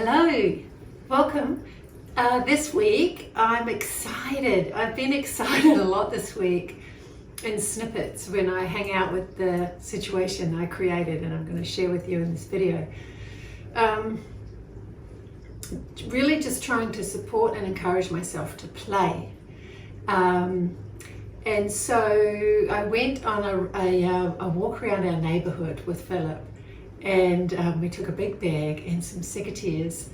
Hello, welcome. This week I'm excited. I've been excited a lot this week in snippets when I hang out with the situation I created, and I'm going to share with you in this video. Really just trying to support and encourage myself to play. And so I went on a walk around our neighbourhood with Phillip, and we took a big bag and some secateurs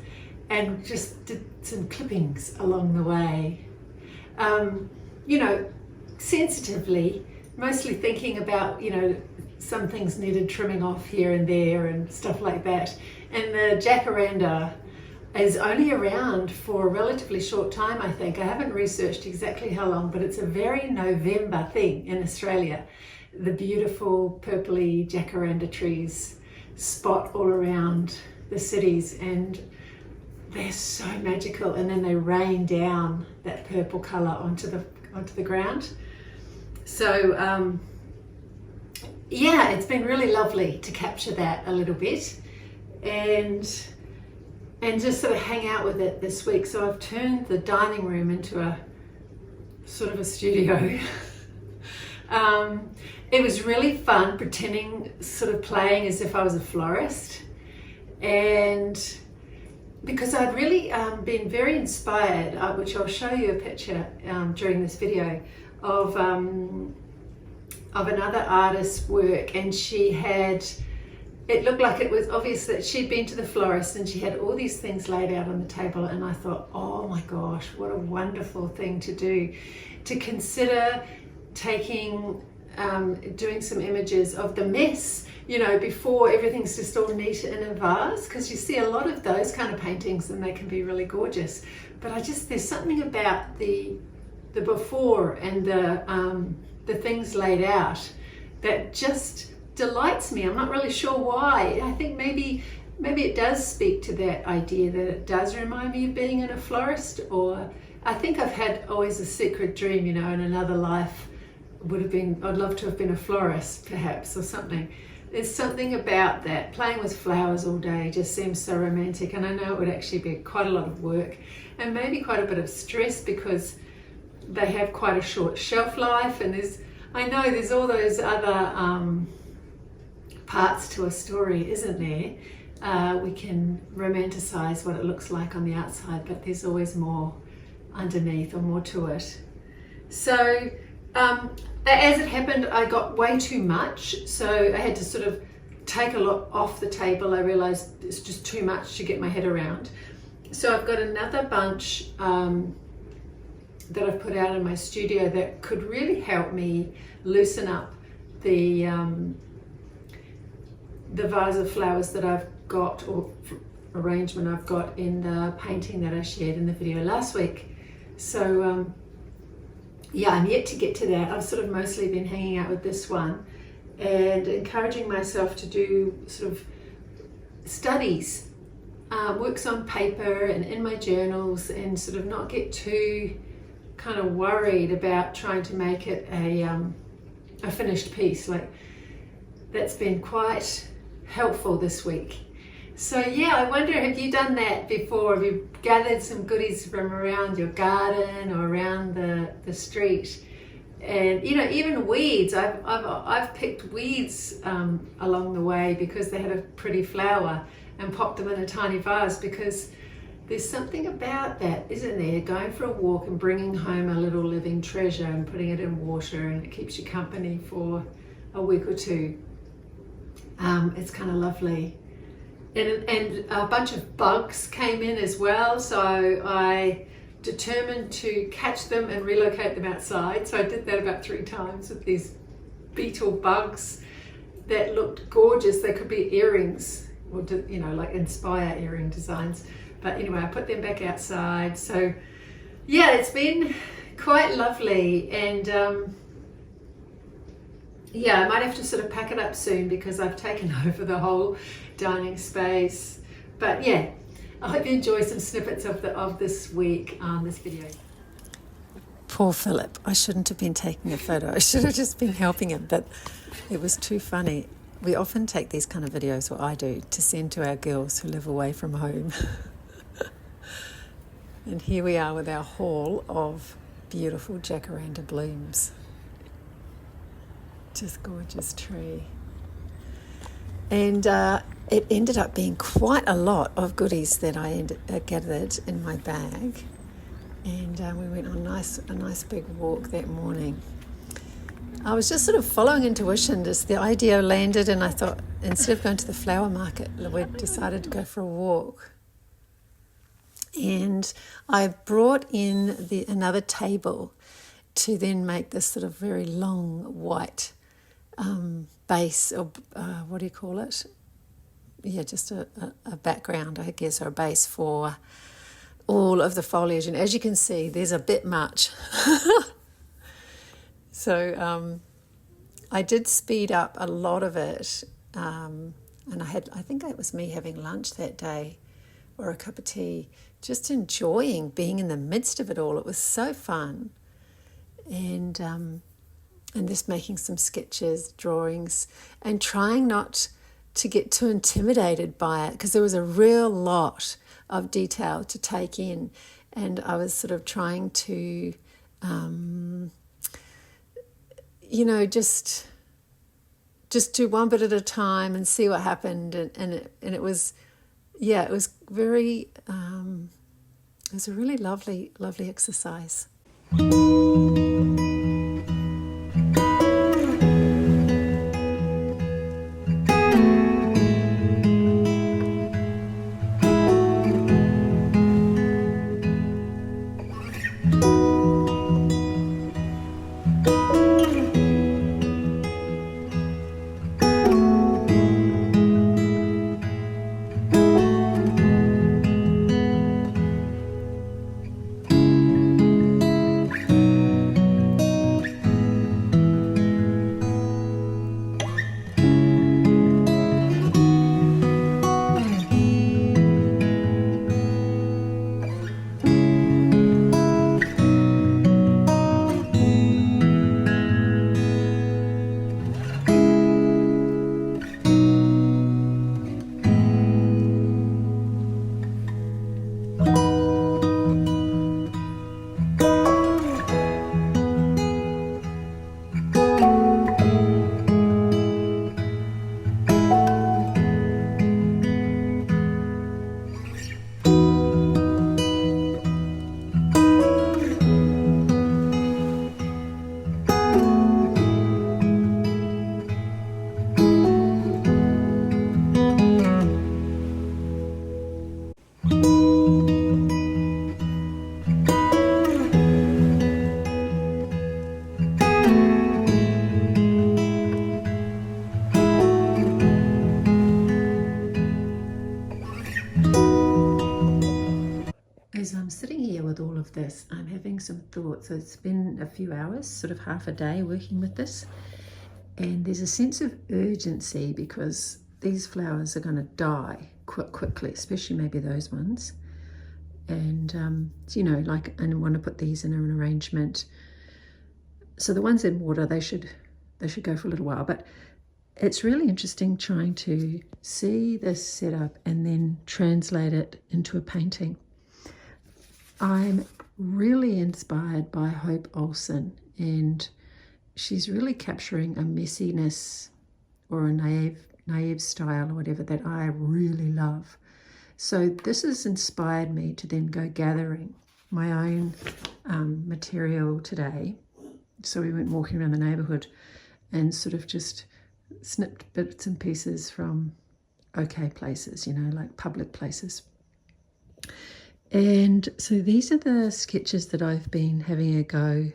and just did some clippings along the way. You know, sensitively, mostly thinking about, you know, some things needed trimming off here and there and stuff like that. And the jacaranda is only around for a relatively short time, I think. I haven't researched exactly how long, but it's a very November thing in Australia. The beautiful purpley jacaranda trees spot all around the cities, and they're so magical, and then they rain down that purple color onto the ground. So yeah, it's been really lovely to capture that a little bit and just sort of hang out with it this week. So I've turned the dining room into a sort of a studio. It was really fun pretending, sort of playing as if I was a florist, and because I'd really been very inspired, which I'll show you a picture during this video, of another artist's work, and she had, it looked like it was obvious that she'd been to the florist, and she had all these things laid out on the table, and I thought, oh my gosh, what a wonderful thing to do, to consider taking, doing some images of the mess, you know, before everything's just all neat in a vase, because you see a lot of those kind of paintings and they can be really gorgeous. But there's something about the before and the things laid out that just delights me. I'm not really sure why. I think maybe it does speak to that idea that it does remind me of being in a florist, or I think I've had always a secret dream, you know, in another life I'd love to have been a florist perhaps, or something. There's something about that. Playing with flowers all day just seems so romantic, and I know it would actually be quite a lot of work and maybe quite a bit of stress, because they have quite a short shelf life, and I know there's all those other parts to a story, isn't there? We can romanticize what it looks like on the outside, but there's always more underneath, or more to it. So as it happened, I got way too much, so I had to sort of take a lot off the table. I realized it's just too much to get my head around. So I've got another bunch that I've put out in my studio that could really help me loosen up the vase of flowers that I've got, or arrangement I've got in the painting that I shared in the video last week. So yeah, I'm yet to get to that. I've sort of mostly been hanging out with this one and encouraging myself to do sort of studies, works on paper and in my journals, and sort of not get too kind of worried about trying to make it a finished piece. Like, that's been quite helpful this week. So yeah, I wonder, have you done that before? Have you gathered some goodies from around your garden or around the street? And you know, even weeds. I've picked weeds along the way because they had a pretty flower, and popped them in a tiny vase, because there's something about that, isn't there? Going for a walk and bringing home a little living treasure and putting it in water, and it keeps you company for a week or two. It's kind of lovely. And a bunch of bugs came in as well, so I determined to catch them and relocate them outside. So I did that about 3 times with these beetle bugs that looked gorgeous. They could be earrings, or, you know, like inspire earring designs. But anyway, I put them back outside. So yeah, it's been quite lovely, and yeah, I might have to sort of pack it up soon because I've taken over the whole dining space. But yeah, I hope you enjoy some snippets of this week on this video. Poor Philip. I shouldn't have been taking a photo. I should have just been helping him, but it was too funny. We often take these kind of videos, or I do, to send to our girls who live away from home. And here we are with our haul of beautiful jacaranda blooms. Just gorgeous tree. And it ended up being quite a lot of goodies that I gathered in my bag. And we went on a nice big walk that morning. I was just sort of following intuition, just the idea landed, and I thought instead of going to the flower market, we decided to go for a walk. And I brought in another table to then make this sort of very long white base, or what do you call it? Yeah, just a background, I guess, or a base for all of the foliage. And as you can see, there's a bit much. So I did speed up a lot of it, and I think it was me having lunch that day, or a cup of tea, just enjoying being in the midst of it all. It was so fun, and just making some sketches, drawings, and trying not to get too intimidated by it, because there was a real lot of detail to take in, and I was sort of trying to just do one bit at a time and see what happened, and it was, yeah, it was very it was a really lovely exercise. As I'm sitting here with all of this, I'm having some thoughts. So it's been a few hours, sort of half a day working with this, and there's a sense of urgency because these flowers are going to die quite quickly, especially maybe those ones. And I want to put these in an arrangement. So the ones in water, they should go for a little while, but it's really interesting trying to see this setup and then translate it into a painting. I'm really inspired by Hope Olsen, and she's really capturing a messiness or a naive style or whatever that I really love. So this has inspired me to then go gathering my own material today. So we went walking around the neighbourhood and sort of just snipped bits and pieces from okay places, like public places. And so these are the sketches that I've been having a go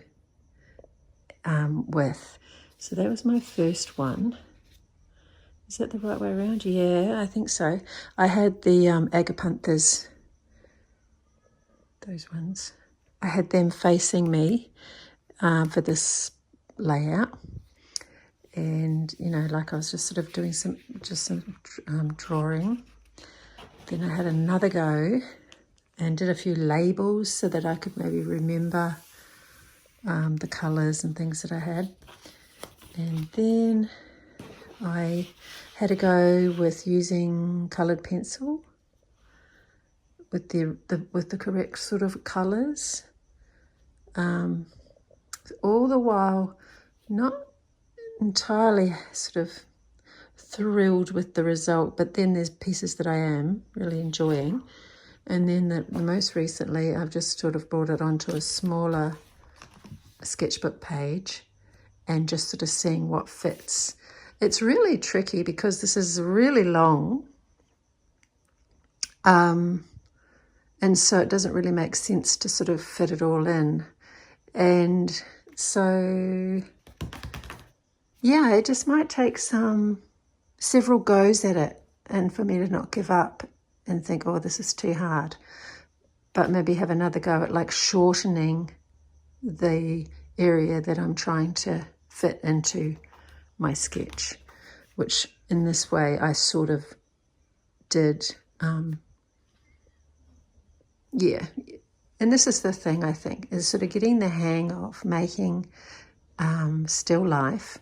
with. So that was my first one. Is that the right way around? Yeah, I think so. I had the agapanthus, those ones. I had them facing me for this layout. And, like I was just sort of doing some drawing. Then I had another go and did a few labels so that I could maybe remember the colours and things that I had. And then I had a go with using coloured pencil with the correct sort of colours. All the while not entirely sort of thrilled with the result, but then there's pieces that I am really enjoying. And then the most recently I've just sort of brought it onto a smaller sketchbook page and just sort of seeing what fits. It's really tricky because this is really long, and so it doesn't really make sense to sort of fit it all in. And so yeah, it just might take several goes at it, and for me to not give up and think, oh, this is too hard, but maybe have another go at like shortening the area that I'm trying to fit into my sketch, which in this way I sort of did. Yeah, and this is the thing, I think, is sort of getting the hang of making still life,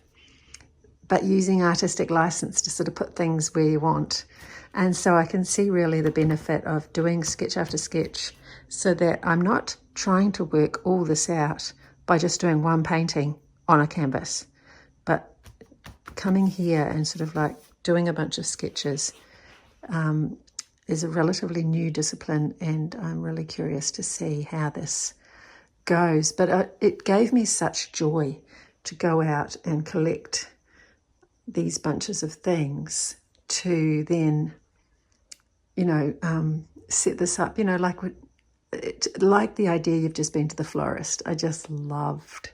but using artistic license to sort of put things where you want. And so I can see really the benefit of doing sketch after sketch, so that I'm not trying to work all this out by just doing one painting on a canvas, but coming here and sort of like doing a bunch of sketches is a relatively new discipline, and I'm really curious to see how this goes. But it gave me such joy to go out and collect these bunches of things to then, you know, set this up, you know, like the idea you've just been to the florist. I just loved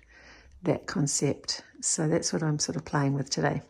that concept. So that's what I'm sort of playing with today.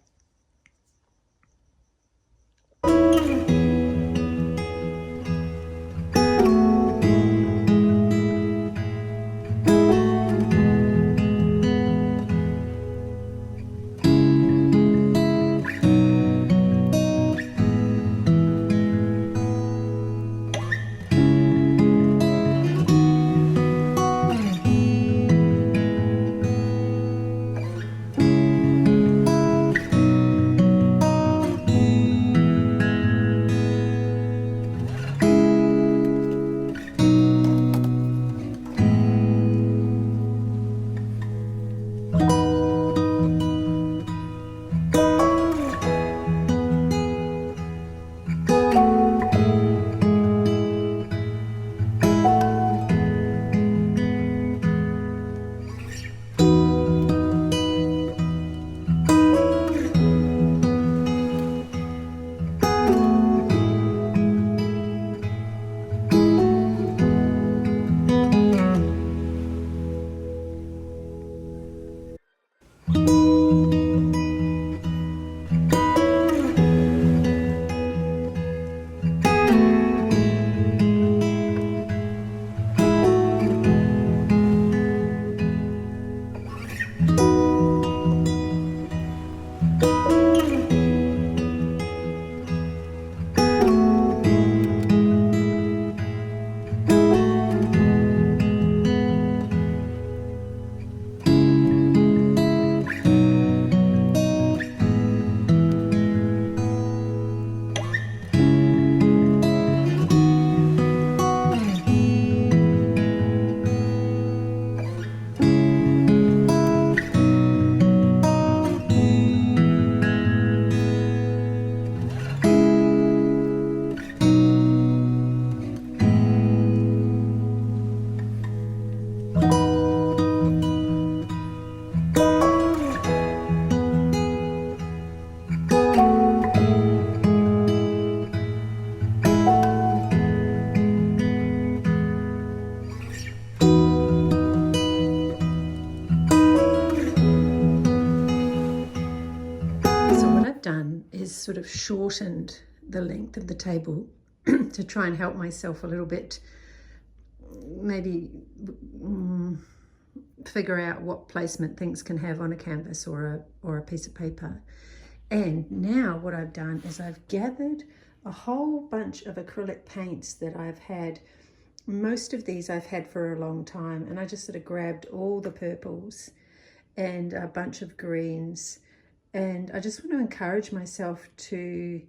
Sort of shortened the length of the table to try and help myself a little bit, maybe figure out what placement things can have on a canvas or a piece of paper. And now what I've done is I've gathered a whole bunch of acrylic paints that I've had. Most of these I've had for a long time, and I just sort of grabbed all the purples and a bunch of greens. And I just want to encourage myself to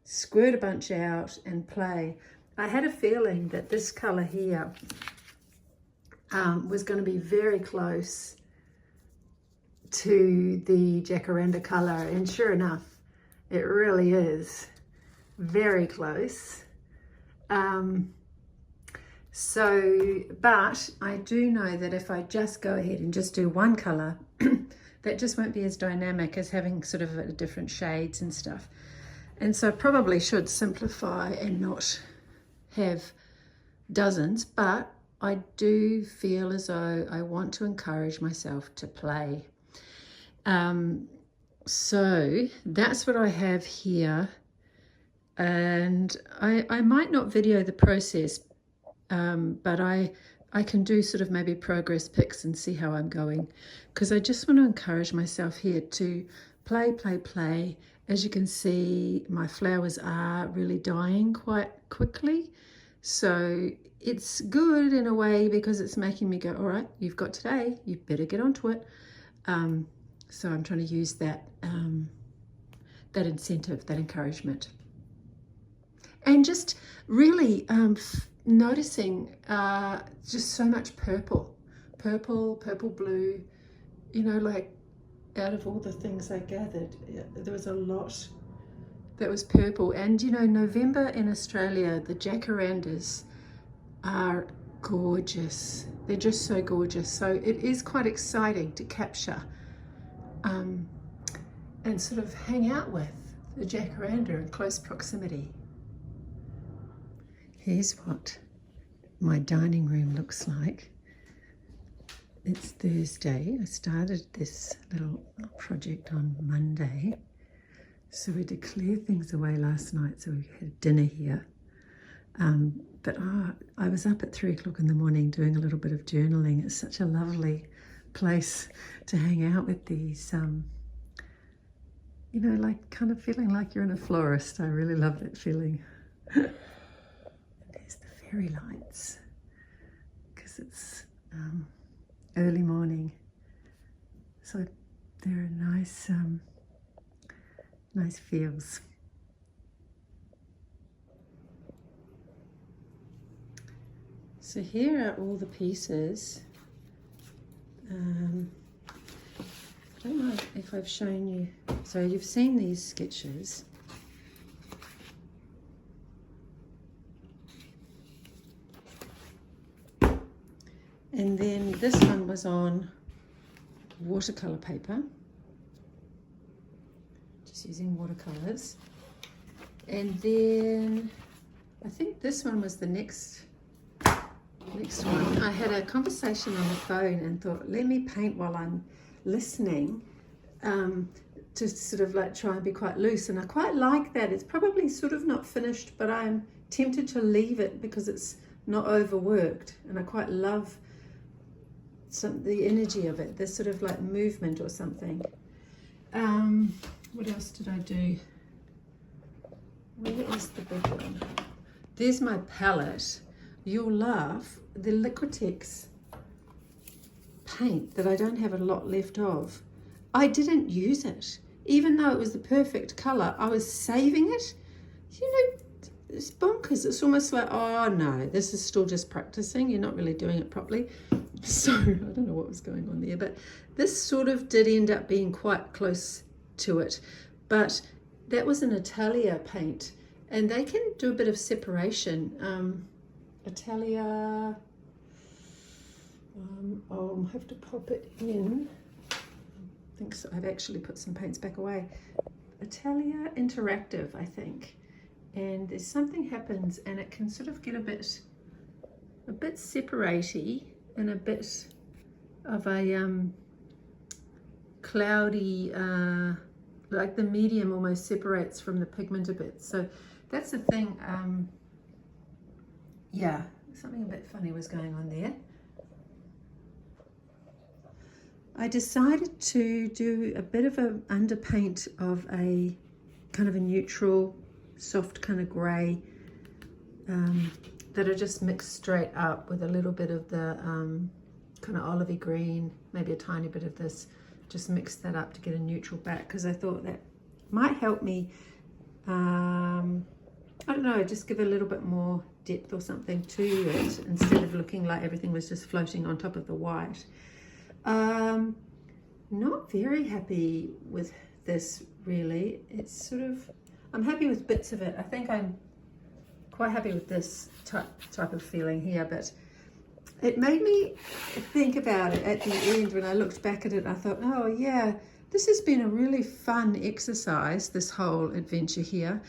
squirt a bunch out and play. I had a feeling that this colour here was going to be very close to the jacaranda colour, and sure enough, it really is very close. But I do know that if I just go ahead and just do one colour, that just won't be as dynamic as having sort of different shades and stuff. And so I probably should simplify and not have dozens, but I do feel as though I want to encourage myself to play. So that's what I have here. And I might not video the process, but I can do sort of maybe progress pics and see how I'm going, because I just want to encourage myself here to play. As you can see, my flowers are really dying quite quickly, so it's good in a way because it's making me go, all right, you've got today, you better get onto it. So I'm trying to use that that incentive, that encouragement, and just really noticing just so much purple, blue, you know, like out of all the things I gathered, there was a lot that was purple. And you know, November in Australia, the jacarandas are gorgeous. They're just so gorgeous. So it is quite exciting to capture and sort of hang out with the jacaranda in close proximity. Here's what my dining room looks like. It's Thursday. I started this little project on Monday. So we did clear things away last night, so we had dinner here. But I was up at 3 o'clock in the morning doing a little bit of journaling. It's such a lovely place to hang out with these, you know, like kind of feeling like you're in a florist. I really love that feeling. There's the fairy lights, because it's early morning. So they're nice, nice feels. So here are all the pieces. I don't know if I've shown you. So you've seen these sketches. And then this one was on watercolor paper, just using watercolors. And then I think this one was the next one. I had a conversation on the phone and thought, let me paint while I'm listening, to sort of like try and be quite loose. And I quite like that. It's probably sort of not finished, but I'm tempted to leave it because it's not overworked. And I quite love the energy of it, this sort of like movement or something. What else did I do? Where is the big one? There's my palette. You'll laugh, the Liquitex paint that I don't have a lot left of. I didn't use it, even though it was the perfect colour. I was saving it. You know, it's bonkers. It's almost like, oh no, this is still just practicing. You're not really doing it properly. So I don't know what was going on there, but this sort of did end up being quite close to it. But that was an Italia paint, and they can do a bit of separation. Italia, I'll have to pop it in. I think so. I've actually put some paints back away. Italia Interactive, I think. And there's something happens, and it can sort of get a bit separatey and a bit of a cloudy, like the medium almost separates from the pigment a bit. So that's the thing. Yeah, something a bit funny was going on there. I decided to do a bit of an underpaint of a kind of a neutral, soft kind of grey that I just mixed straight up with a little bit of the kind of olivey green, maybe a tiny bit of this. Just mix that up to get a neutral back, because I thought that might help me, I don't know, just give it a little bit more depth or something to it instead of looking like everything was just floating on top of the white. Not very happy with this really. It's sort of, I'm happy with bits of it. I think I'm quite happy with this type of feeling here, but it made me think about it at the end. When I looked back at it, I thought, oh yeah, this has been a really fun exercise, this whole adventure here,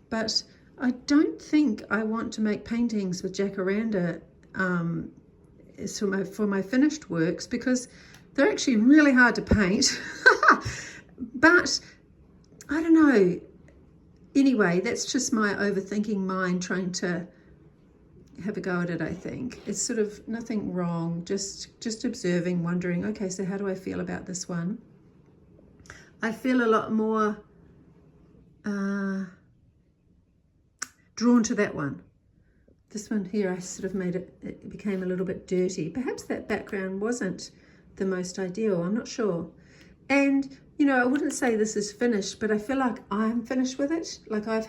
but I don't think I want to make paintings with jacaranda for my finished works, because they're actually really hard to paint. But I don't know. Anyway, that's just my overthinking mind trying to have a go at it, I think. It's sort of nothing wrong, just observing, wondering, okay, so how do I feel about this one? I feel a lot more drawn to that one. This one here, I sort of made it became a little bit dirty. Perhaps that background wasn't the most ideal, I'm not sure. And, you know, I wouldn't say this is finished, but I feel like I'm finished with it. Like I've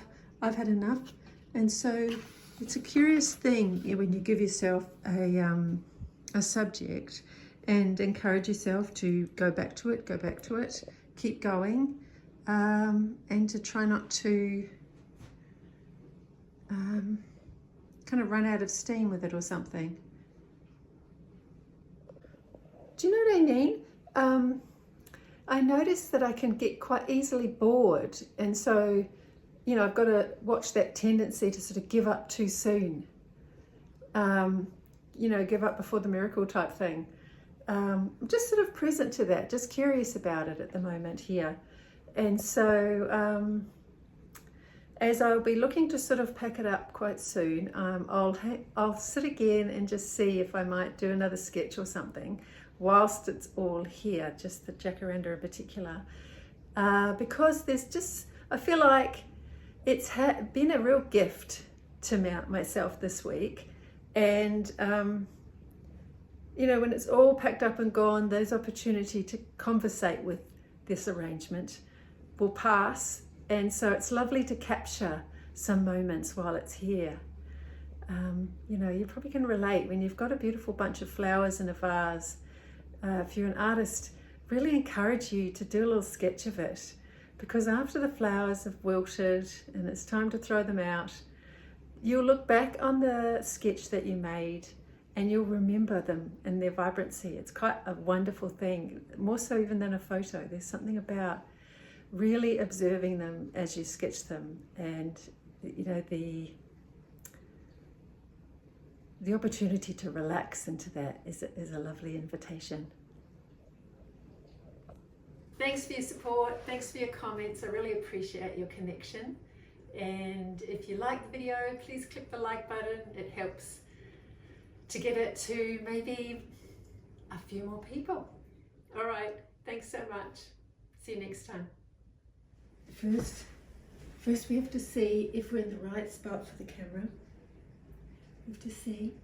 had enough. And so it's a curious thing when you give yourself a subject and encourage yourself to go back to it, keep going, and to try not to kind of run out of steam with it or something. Do you know what I mean? I noticed that I can get quite easily bored, and so, you know, I've got to watch that tendency to sort of give up too soon. You know, give up before the miracle type thing. I'm just sort of present to that, just curious about it at the moment here. And so as I'll be looking to sort of pack it up quite soon, I'll sit again and just see if I might do another sketch or something whilst it's all here, just the jacaranda in particular. Because there's just, I feel like it's been a real gift to myself this week. And you know, when it's all packed up and gone, those opportunity to conversate with this arrangement will pass. And so it's lovely to capture some moments while it's here. You know, you probably can relate when you've got a beautiful bunch of flowers in a vase. If you're an artist, really encourage you to do a little sketch of it, because after the flowers have wilted and it's time to throw them out, you'll look back on the sketch that you made and you'll remember them and their vibrancy. It's quite a wonderful thing, more so even than a photo. There's something about really observing them as you sketch them, and you know, the opportunity to relax into that is a lovely invitation. Thanks for your support, thanks for your comments. I really appreciate your connection. And if you like the video, please click the like button. It helps to get it to maybe a few more people. All right, thanks so much. See you next time. First we have to see if we're in the right spot for the camera. We have to see